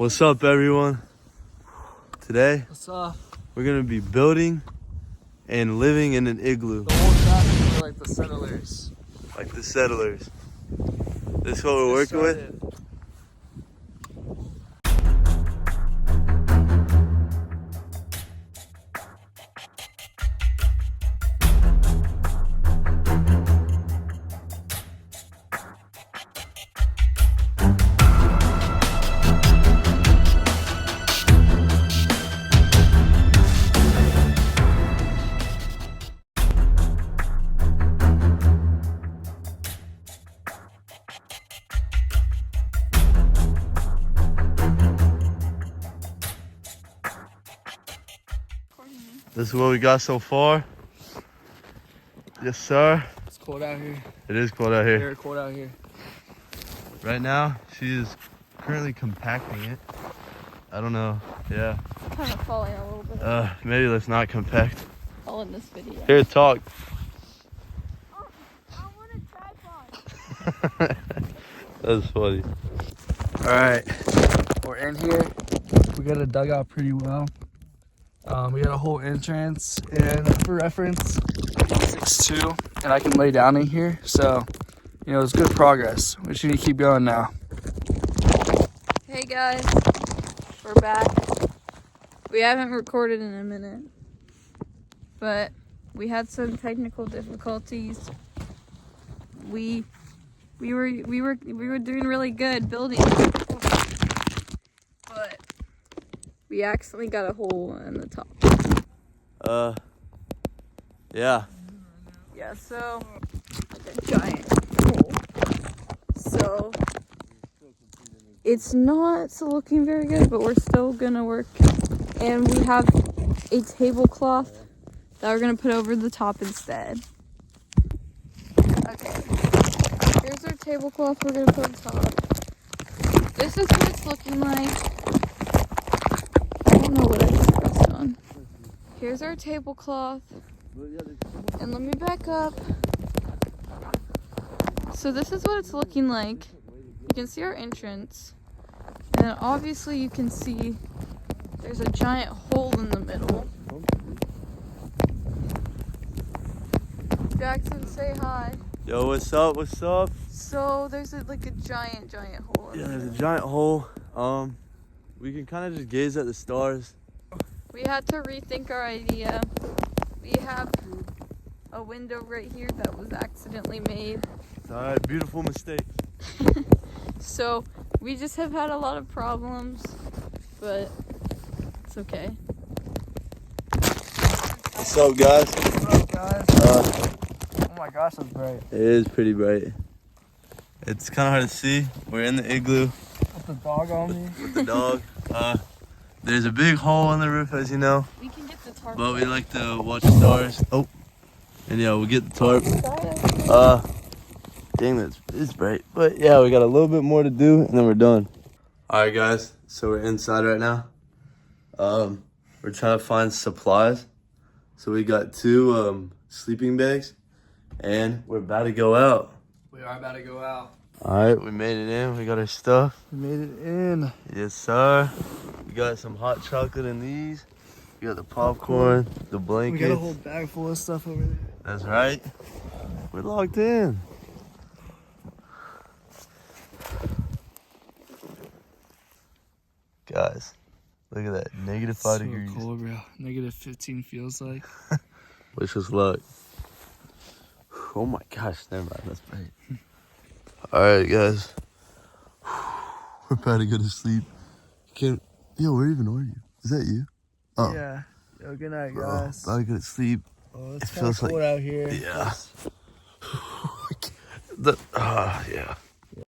What's up, everyone? Today, What's up? we're gonna be building and living in an igloo. The whole traffic are like the settlers. Like the settlers. This is what we're working with? This is what we got so far. Yes, sir. It's cold out here. It is cold out here. Very cold out here. Right now, she is currently compacting it. I don't know. Yeah. Kind of falling a little bit. Maybe let's not compact. All in this video. Here, talk. Oh, I want a tripod. That's funny. All right, we're in here. We got it dug out pretty well. We got a whole entrance, and for reference, I'm 6'2", and I can lay down in here. So, you know, it's good progress. We just need to keep going now. Hey guys, we're back. We haven't recorded in a minute, but we had some technical difficulties. We were doing really good building, but we accidentally got a hole in the top. Yeah. Yeah, so like a giant hole. So it's not looking very good, but we're still gonna work. And we have a tablecloth that we're gonna put over the top instead. Okay. Here's our tablecloth we're gonna put on top. This is what it's looking like. I don't know what I just pressed on. Here's our tablecloth. And let me back up. So this is what it's looking like. You can see our entrance. And then obviously you can see there's a giant hole in the middle. Jackson, say hi. Yo, what's up? What's up? So there's like a giant hole in Yeah, the there's a middle. giant hole. We can kind of just gaze at the stars. We had to rethink our idea. We have a window right here that was accidentally made. It's all right, beautiful mistake. So we just have had a lot of problems, but it's okay. What's up, guys? What's up, guys? Oh my gosh, that's bright. It is pretty bright. It's kind of hard to see. We're in the igloo With the dog on me. with the dog. There's a big hole in the roof, as you know, We can get the tarp. but we like to watch the stars. Oh, and yeah, we'll get the tarp. Dang, it's bright. But yeah, we got a little bit more to do, and then we're done. All right, guys. So we're inside right now. We're trying to find supplies. So we got 2 sleeping bags, and we're about to go out. We are about to go out. All right, we made it in. We got our stuff. We made it in. Yes, sir. We got some hot chocolate in these. We got the popcorn, the We blankets. got a whole bag full of stuff over there. That's right. We're locked in. Guys, look at that. -5 So degrees. cold, bro. -15 feels like. Wish us luck. Oh my gosh, never mind. That's right. All right, guys. We're about to go to sleep. Yo, where even are you? Is that you? Oh. Yeah. Yo, good night, Bro, guys. about to go to sleep. Oh, It it's kind of feels like- cold out here. Yeah. Yeah.